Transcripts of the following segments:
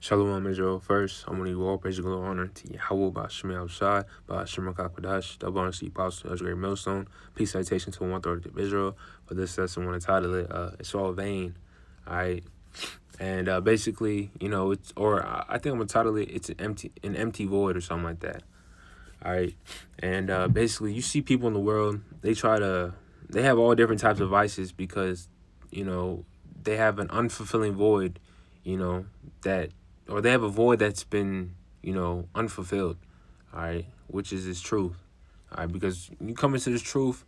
Shalom Israel. First, I want to give all praise and glory and honor to Yahweh, Ba'ashem Yahushai, Ba'ashem Kakadash, double honor to the apostle, as great millstone. Peace citation to 1/3 of Israel. For this lesson, I want to title it, It's All Vain. All right. And basically, I think I'm going to title it, It's an empty void or something like that. All right. And basically, you see people in the world, they have all different types of vices because, they have an unfulfilling void, or they have a void that's been, unfulfilled, all right, which is this truth, all right, because you come into this truth,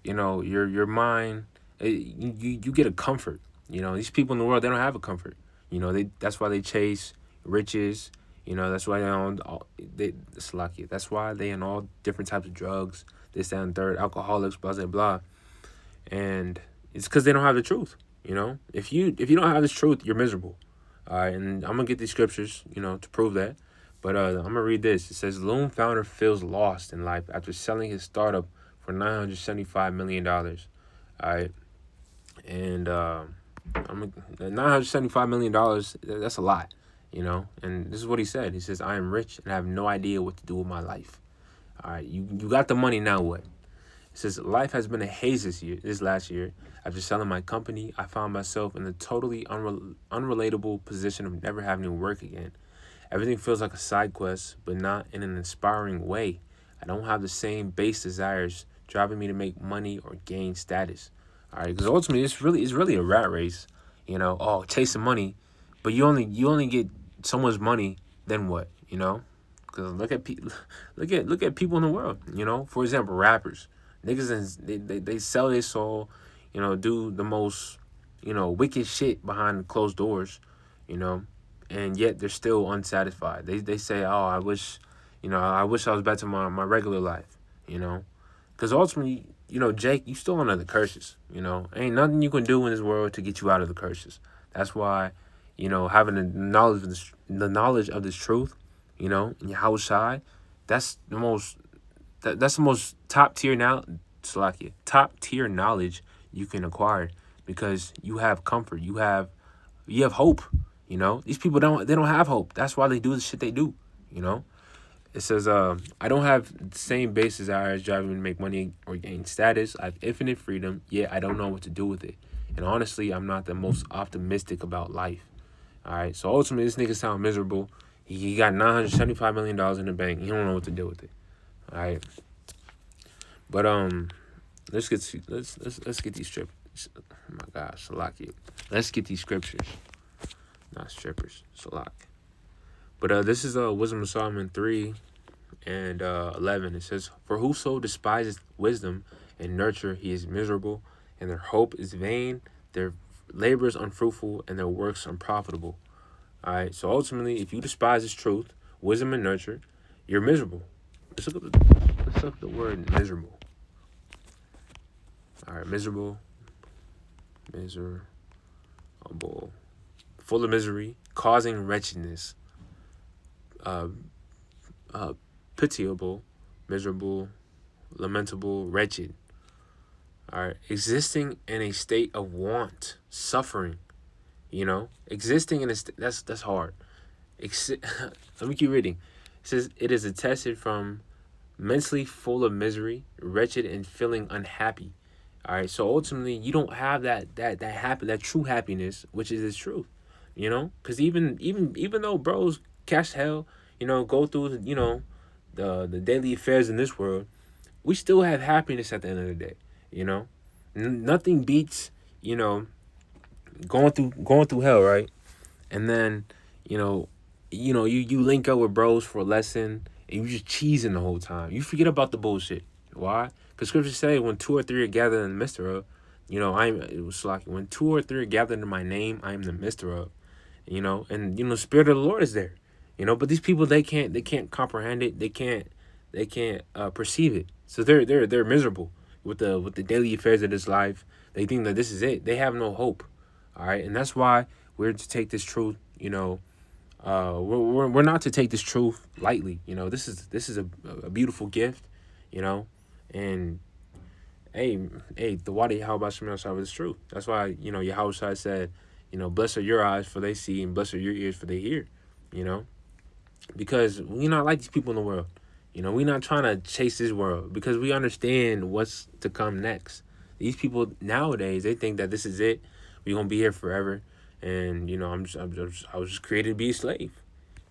your mind, you get a comfort. These people in the world, they don't have a comfort. That's why they chase riches. That's why that's why they in all different types of drugs, this, that, and third, alcoholics, blah, blah, blah, and it's because they don't have the truth. If you don't have this truth, you're miserable. All right, and I'm going to get these scriptures, to prove that. But I'm going to read this. It says, Loom founder feels lost in life after selling his startup for $975 million. All right. And $975 million, that's a lot, And this is what he said. He says, I am rich and I have no idea what to do with my life. All right, you got the money, now what? It says, life has been a haze this last year. After selling my company, I found myself in the totally unrelatable position of never having to work again. Everything feels like a side quest, but not in an inspiring way. I don't have the same base desires driving me to make money or gain status. All right, because ultimately, it's really a rat race. Chasing money, but you only get so much money. Then what? Because look at people in the world. For example, rappers. Niggas, they sell their soul, do the most, wicked shit behind closed doors, and yet they're still unsatisfied. They say, oh, I wish I was back to my regular life, because ultimately, Jake, you still under the curses, ain't nothing you can do in this world to get you out of the curses. That's why, having the knowledge of this truth, in your house side, that's the most top tier knowledge you can acquire, because you have comfort, you have hope. These people don't have hope. That's why they do the shit they do. It says, I don't have the same base desires driving me to make money or gain status. I have infinite freedom, yet I don't know what to do with it. And honestly, I'm not the most optimistic about life. All right, so ultimately, this nigga sound miserable. He got $975 million in the bank. He don't know what to do with it. All right. But let's get these strippers. Oh my gosh, Salaki. Let's get these scriptures. Not strippers, Salak. But this is Wisdom of Solomon 3 and 11. It says, For whoso despises wisdom and nurture, he is miserable, and their hope is vain, their labor is unfruitful, and their works unprofitable. All right, so ultimately, if you despise this truth, wisdom and nurture, you're miserable. Let's look up the word miserable. All right, miserable, full of misery, causing wretchedness, pitiable, miserable, lamentable, wretched. All right, existing in a state of want, suffering. Existing in that's hard. Let me keep reading. It says it is attested from mentally full of misery, wretched, and feeling unhappy. All right, so ultimately, you don't have that true happiness, which is the truth, because even though bros catch hell, go through the daily affairs in this world, we still have happiness at the end of the day, nothing beats going through hell, right? And then you link up with bros for a lesson, and you just cheesing the whole time. You forget about the bullshit. Why? Because scriptures say when 2 or 3 are gathered in the midst of, it was like when 2 or 3 are gathered in my name, I am the midst of, and the Spirit of the Lord is there, but these people, they can't comprehend it, they can't perceive it, so they're miserable with the daily affairs of this life. They think that this is it. They have no hope. All right, and that's why we're to take this truth, we're not to take this truth lightly. This is a beautiful gift, and the Wadi how about Shemel is true. That's why, Yahushua said, blessed are your eyes for they see, and blessed are your ears for they hear. you know, because we not like these people in the world. You know, we not trying to chase this world because we understand what's to come next. These people nowadays, they think that this is it. We gonna be here forever, and you know, I was just created to be a slave.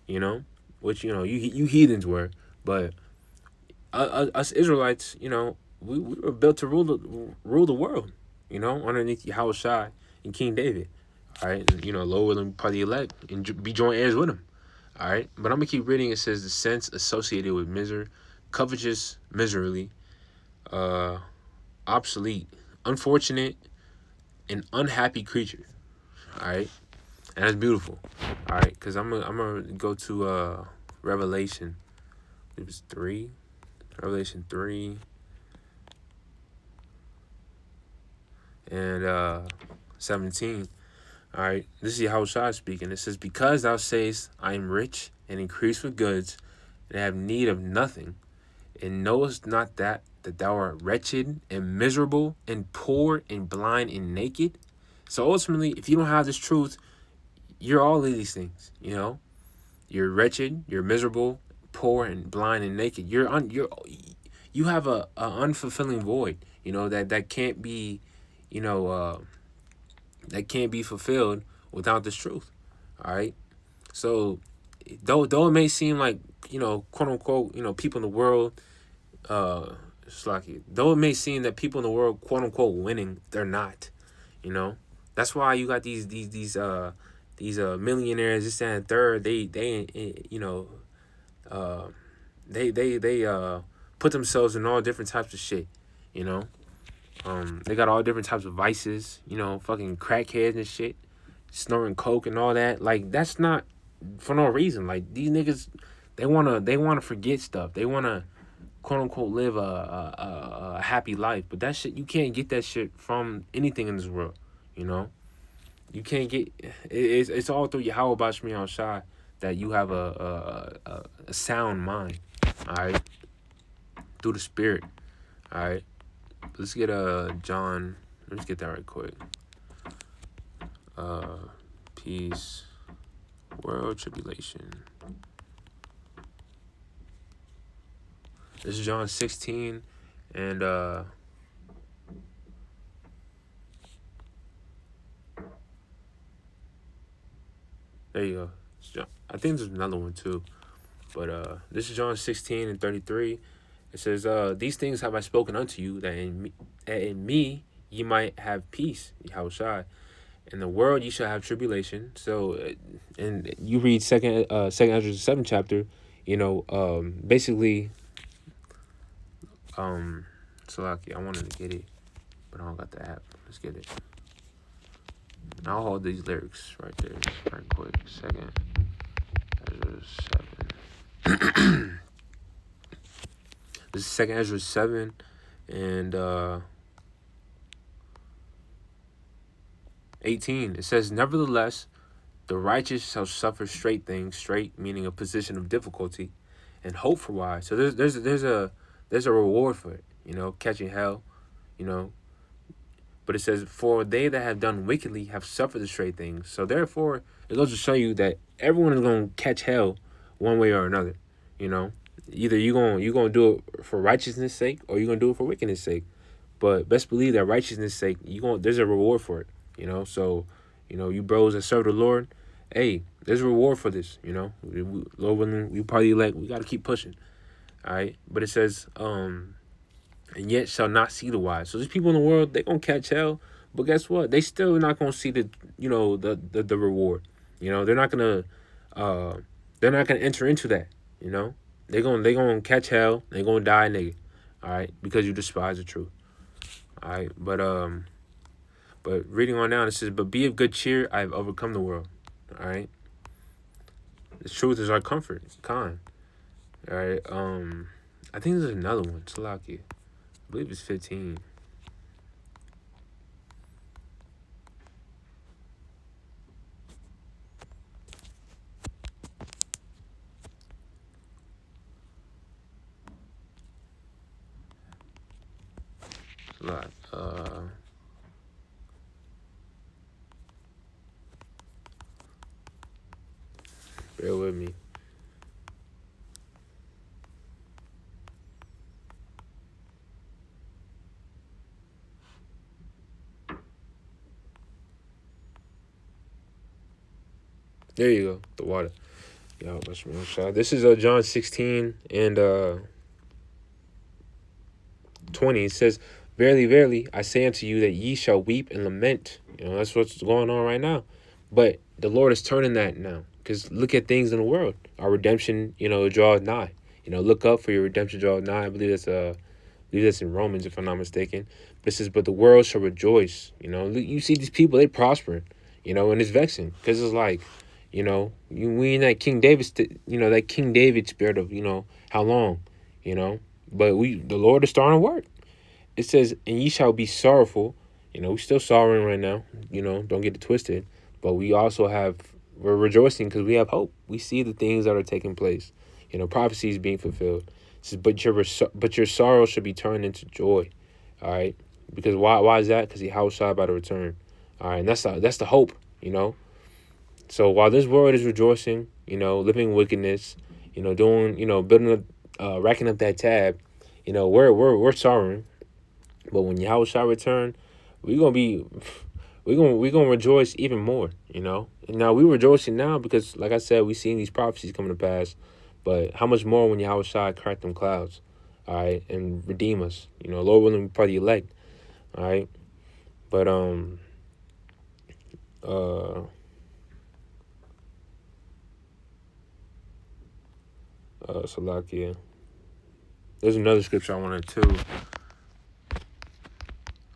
You know, which you know you heathens were, but us Israelites, you know, we were built to rule the world. You know, underneath Yahushua and King David. All right, and, you know, lower than part of the elect and be joint heirs with him. All right, but I'm gonna keep reading. It says the sense associated with misery, covetous, miserly, uh, obsolete, unfortunate, and unhappy creature. All right, and that's beautiful. All right, because I'm gonna go to Revelation. It was 3, Revelation 3, and 17. All right, this is Yahushua speaking. It says, "Because thou sayest, I am rich and increase with goods, and have need of nothing, and knowest not that thou art wretched and miserable and poor and blind and naked." So ultimately, if you don't have this truth, you're all of these things. You know, you're wretched, you're miserable, poor and blind and naked. You have a unfulfilling void. You know that can't be, you know, that can't be fulfilled without this truth. All right. So though it may seem like, you know, quote unquote, you know, people in the world, it's like, though it may seem that people in the world, quote unquote, winning, they're not. You know, that's why you got these millionaires, this that, and third. They you know, they put themselves in all different types of shit. You know, they got all different types of vices. You know, fucking crackheads and shit, snorting coke and all that. Like, that's not for no reason. Like, these niggas, they wanna forget stuff. They wanna, quote unquote, live a happy life. But that shit, you can't get that shit from anything in this world. You know, you can't get it's all through Yahweh Bashmi Shai that you have a sound mind. All right, through the spirit. All right, let's get John. Let's get that right quick. Peace, world tribulation. This is John 16, and there you go. I think there's another one too, but this is John 16 and 33. It says, "These things have I spoken unto you, that in me ye might have peace." Yahushua. In the world you shall have tribulation. So, and you read second Ezra 7th chapter. You know, basically, Salaki, I wanted to get it, but I don't got the app. Let's get it. I'll hold these lyrics right there, right quick. Second Ezra 7. This is second Ezra 7, and 18. It says, "Nevertheless, the righteous shall suffer straight things," straight meaning a position of difficulty, "and hope for wise." So there's a reward for it, you know, catching hell, you know. But it says, "For they that have done wickedly have suffered the straight things." So therefore, it goes to show you that everyone is gonna catch hell one way or another, you know. Either you gonna do it for righteousness' sake, or you're gonna do it for wickedness' sake. But best believe that righteousness' sake, there's a reward for it, you know. So, you know, you bros that serve the Lord, hey, there's a reward for this, you know. Lord willing, we probably we gotta keep pushing. All right. But it says, "And yet shall not see the wise." So these people in the world, they gonna catch hell, but guess what? They still not gonna see the, you know, the reward. You know, they're not gonna enter into that, you know. They gonna catch hell, they gonna die, nigga. All right, because you despise the truth. All right, but reading on down, it says, "But be of good cheer, I have overcome the world." All right, the truth is our comfort. It's kind. All right, I think there's another one. Salaki, I believe it's 15. Salaki, Bear with me. There you go. The water. Yeah, this is John 16 and 20. It says, "Verily, verily, I say unto you that ye shall weep and lament." That's what's going on right now. But the Lord is turning that now. Because look at things in the world. Our redemption, draws nigh. Look up for your redemption draws nigh. I believe that's in Romans, if I'm not mistaken. But it says, "But the world shall rejoice." You see these people, they prospering, and it's vexing. Because it's like, we in that King David, that King David spirit of, how long, But the Lord is starting to work. It says, "And ye shall be sorrowful." We still sorrowing right now. Don't get it twisted. But we're rejoicing because we have hope. We see the things that are taking place. Prophecies being fulfilled. It says, but your sorrow should be turned into joy. All right. Because why is that? Because he house shall about to return. All right. And that's the hope. So while this world is rejoicing, living wickedness, doing, building up, racking up that tab, we're sorrowing. But when Yahweh shall return, we're gonna be we're gonna rejoice even more, And now we're rejoicing now because, like I said, we seen these prophecies coming to pass. But how much more when Yahweh shall crack them clouds, all right, and redeem us, Lord willing, we probably elect, all right. But Salakia. There's another scripture I wanted too.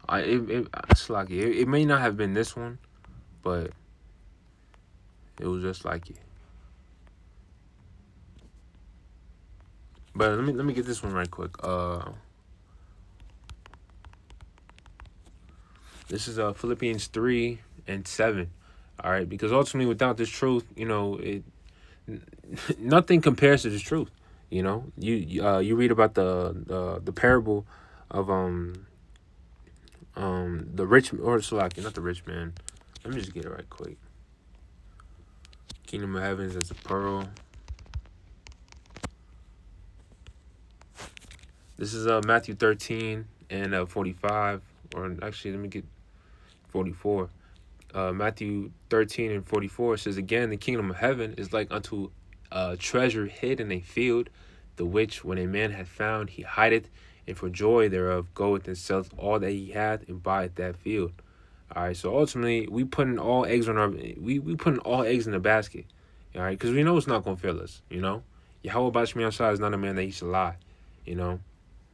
Salakia. It may not have been this one, but it was just like it. But let me get this one right quick. This is Philippians 3:7. All right, because ultimately, without this truth, nothing compares to this truth. You read about the parable of the rich, or Salaki, not the rich man. Let me just get it right quick. Kingdom of heavens as a pearl. This is Matthew 13 and 45, or actually let me get 44. Matthew 13 and 44 says, "Again, the kingdom of heaven is like unto a treasure hid in a field, the which when a man hath found, he hideth, and for joy thereof goeth and selleth all that he hath and buyeth that field." All right, so ultimately we putting all eggs on we putting all eggs in the basket. All right, because we know it's not gonna fail us. Yahweh Bashmi Ashai is not a man that he should lie.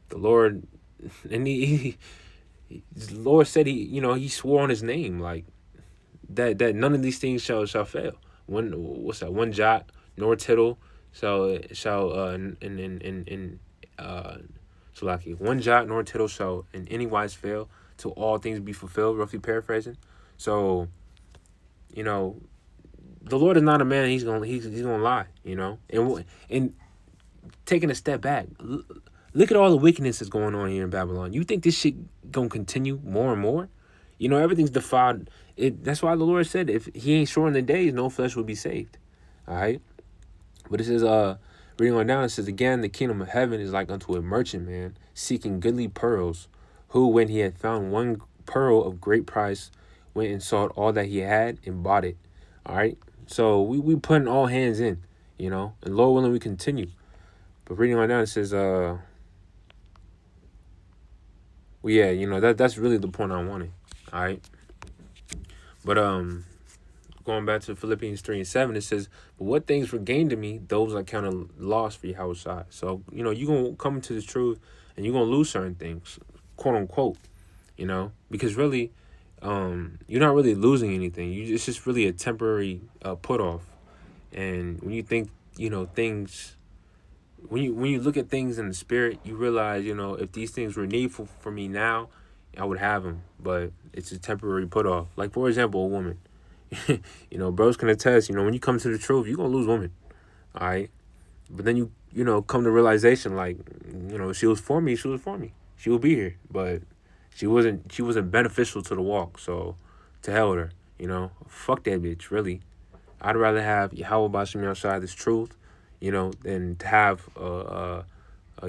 The Lord, and the Lord said he swore on his name like that none of these things shall fail. One jot nor tittle shall in Salaki, one jot nor tittle shall in any wise fail till all things be fulfilled, roughly paraphrasing. So, the Lord is not a man he's gonna lie, and taking a step back, look at all the wickedness that's going on here in Babylon. You think this shit gonna continue more and more? Everything's defiled. That's why the Lord said, if he ain't shortened the days, no flesh will be saved. All right. But it says, reading on down, it says, "Again, the kingdom of heaven is like unto a merchant man seeking goodly pearls, who, when he had found one pearl of great price, went and sold all that he had and bought it." All right. So we putting all hands in, and Lord willing, we continue. But reading on down, it says, well, yeah, that's really the point I wanted. All right. But going back to Philippians 3:7, it says, "But what things were gained to me, those I counted loss for Yahushua." So, you're going to come to this truth and you're going to lose certain things, quote unquote, because really, you're not really losing anything. It's just really a temporary put off. And when you think, things, when you look at things in the spirit, you realize, if these things were needful for me now, I would have them. But it's a temporary put off. Like, for example, a woman. Bros can attest, when you come to the truth, you're going to lose women. All right. But then you come to realization, like, she was for me. She will be here. But she wasn't beneficial to the walk. So to hell with her, fuck that bitch, really. I'd rather have Yahweh Bashim Yahshua, this truth, than to have a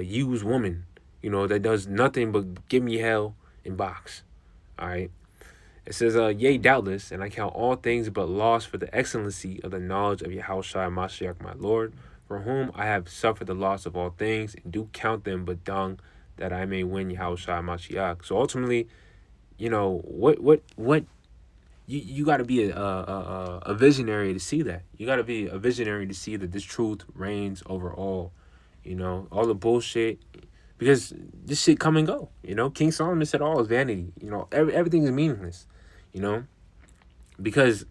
used woman, that does nothing but give me hell in box. All right. It says, yea, doubtless, and I count all things but loss for the excellency of the knowledge of Yahushua Mashiach, my Lord, for whom I have suffered the loss of all things, and do count them but dung, that I may win Yahushua Mashiach. So ultimately, what you got to be a visionary to see that. You got to be a visionary to see that this truth reigns over all, all the bullshit, because this shit come and go. King Solomon said all is vanity. Everything is meaningless. Because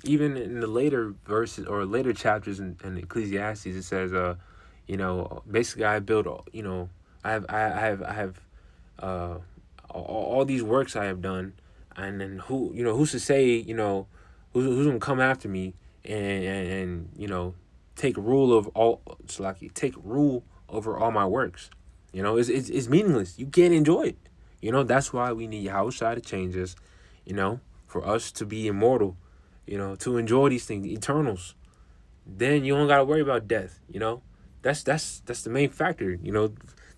even in the later verses or later chapters in Ecclesiastes, it says, basically I build, I have all these works I have done, and then who's to say, who's gonna come after me and take rule of all, take rule over all my works. It's meaningless. You can't enjoy it. That's why we need Yahushua to change us, for us to be immortal, to enjoy these things, eternals. Then you don't gotta worry about death, That's the main factor,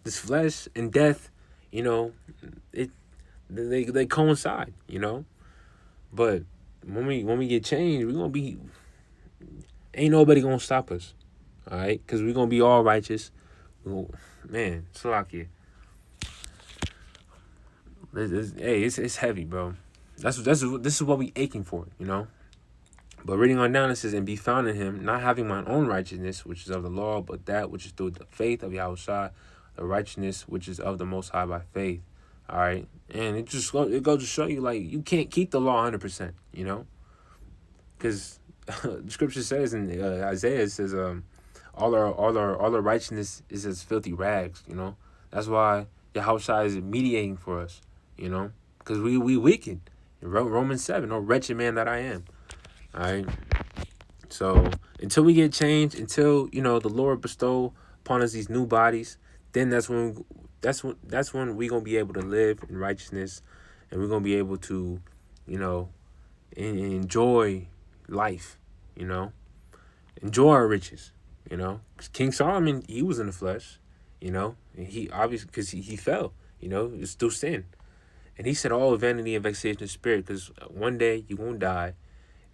This flesh and death, they coincide, But when we get changed, we're gonna be, ain't nobody gonna stop us, all right? Because we're gonna be all righteous. Man, Salakia. It's heavy, bro. This is what we aching for, But reading on down, it says, and be found in him, not having mine own righteousness, which is of the law, but that which is through the faith of Yahushua, the righteousness which is of the Most High by faith. All right, and it goes to show you, like, you can't keep the law 100%, because the scripture says in Isaiah, it says, all our righteousness is as filthy rags, That's why Yahushua is mediating for us, because we wicked. Romans 7, oh wretched man that I am. All right. So until we get changed, until the Lord bestow upon us these new bodies, then that's when we're gonna be able to live in righteousness, and we're gonna be able to, enjoy life, enjoy our riches, 'Cause King Solomon, he was in the flesh, and he obviously, because he fell, it's through sin, and he said all vanity and vexation of spirit, because one day you're gonna die,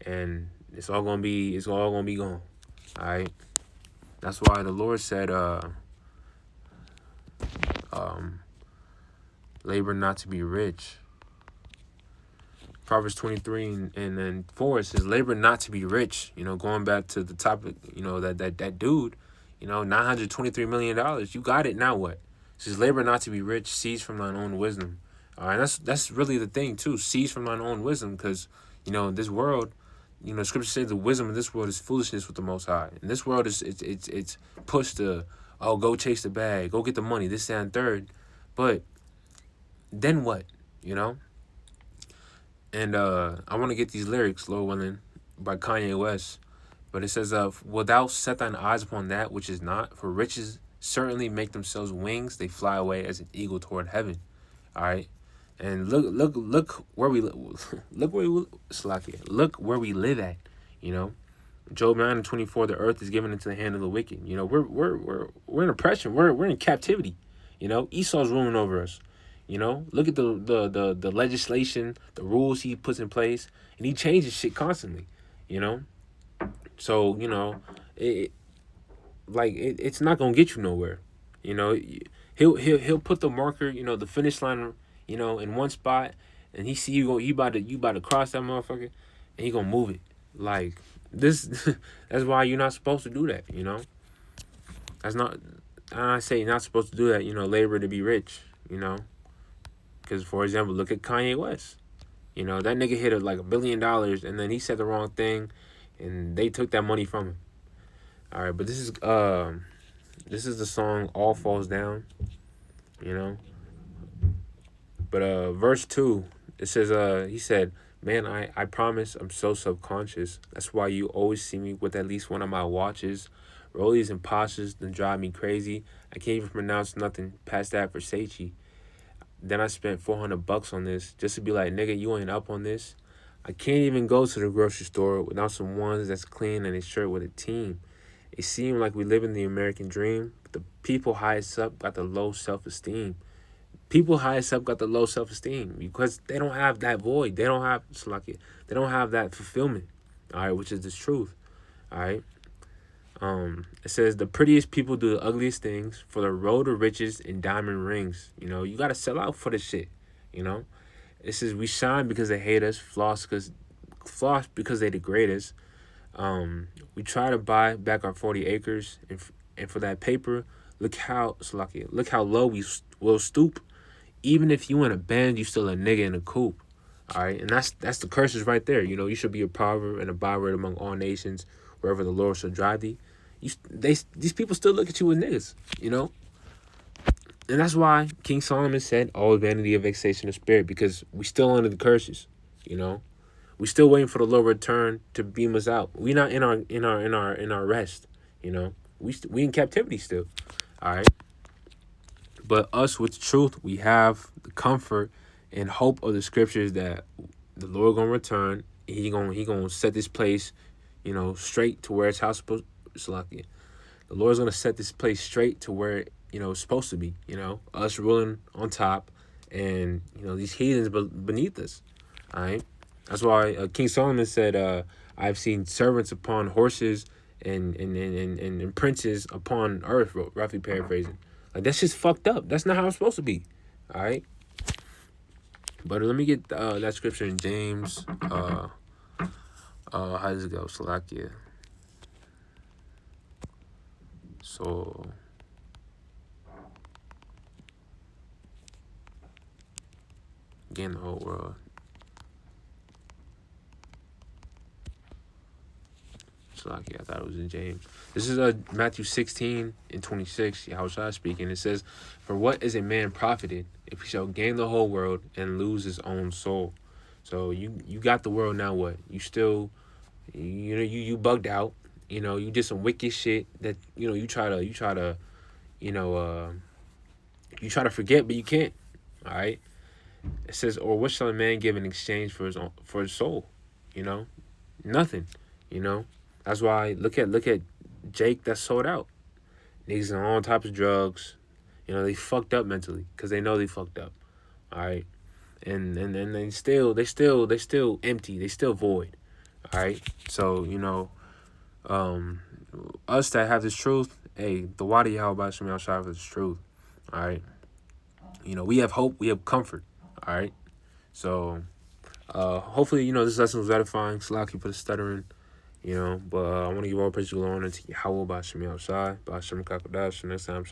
and it's all gonna be gone. All right. That's why the Lord said, labor not to be rich. Proverbs 23 and then 4, it says, labor not to be rich. Going back to the topic, that dude, $923 million. You got it, now what? It says, labor not to be rich, seize from thine own wisdom. All right, that's really the thing too. Seize from thine own wisdom, because this world, Scripture says the wisdom of this world is foolishness with the Most High. And this world it's pushed to, go chase the bag, go get the money, this, that, and third. But then what? And I want to get these lyrics, Lord willing, by Kanye West. But it says, "Wilt thou set thine eyes upon that which is not? For riches certainly make themselves wings; they fly away as an eagle toward heaven." All right. And look where we look where we live at, Job 9:24. The earth is given into the hand of the wicked. We're in oppression. We're in captivity. Esau's ruling over us. Look at the legislation, the rules he puts in place, and he changes shit constantly. So it's not gonna get you nowhere. He'll put the marker, the finish line, in one spot, and he see you about to cross that motherfucker, and he gonna move it. Like this. That's why you're not supposed to do that. That's not. I say you're not supposed to do that. Labor to be rich. Because for example, look at Kanye West. That nigga hit like $1 billion, and then he said the wrong thing, and they took that money from him. All right, but this is the song "All Falls Down," But verse 2, it says, he said, "Man, I promise I'm so subconscious. That's why you always see me with at least one of my watches. Rollies and Pashas then drive me crazy. I can't even pronounce nothing past that for Seichi. Then I spent $400 on this just to be like, nigga, you ain't up on this. I can't even go to the grocery store without some ones that's clean and a shirt with a team. It seemed like we live in the American dream, but the people highest up got the low self-esteem. People highest up got the low self-esteem because they don't have that void. They don't have They don't have that fulfillment. All right, which is the truth. All right. It says the prettiest people do the ugliest things for the road to riches and diamond rings. You know, you gotta sell out for this shit. You know, it says we shine because they hate us, floss because they degrade us. We try to buy back our 40 acres, and for that paper, look how low we will stoop. Even if you in a band, you still a nigga in a coop. All right, and that's the curses right there. You know, you should be a proverb and a byword among all nations, wherever the Lord shall drive thee. These people still look at you as niggas. You know, and that's why King Solomon said, "All vanity of vexation of spirit," because we still under the curses. You know, we still waiting for the Lord return to beam us out. We not in our rest. You know, we in captivity still. All right. But us with truth, we have the comfort and hope of the scriptures that the Lord gonna return. He gonna set this place, you know, straight to where it's how supposed. It's like it. The Lord's gonna set this place straight to where it's supposed to be. You know, us ruling on top, and these heathens beneath us. All right. That's why King Solomon said, "I've seen servants upon horses and princes upon earth," roughly paraphrasing. Like, that's just fucked up. That's not how it's supposed to be. All right. But let me get that scripture in James. How does it go? Slovakia. So again, the whole world. Slovakia. I thought it was in James. This is Matthew 16:26. Yahushua speaking. It says, "For what is a man profited if he shall gain the whole world and lose his own soul?" So you got the world, now what? You still, you bugged out. You did some wicked shit that you try to forget, but you can't. All right. It says, "Or what shall a man give in exchange for his soul?" Nothing. That's why look at Jake that sold out. Niggas on all types of drugs. They fucked up mentally because they know they fucked up. All right. And they still empty. They still void. All right. So, us that have this truth, hey, the water Yahweh Shem Yahshua is truth. All right. We have hope, we have comfort. All right. So hopefully, this lesson was edifying. Slaki for the stuttering. But I want to give all praise and glory to Yahweh by Shem Yahshua, by Shem Kakadash, next time.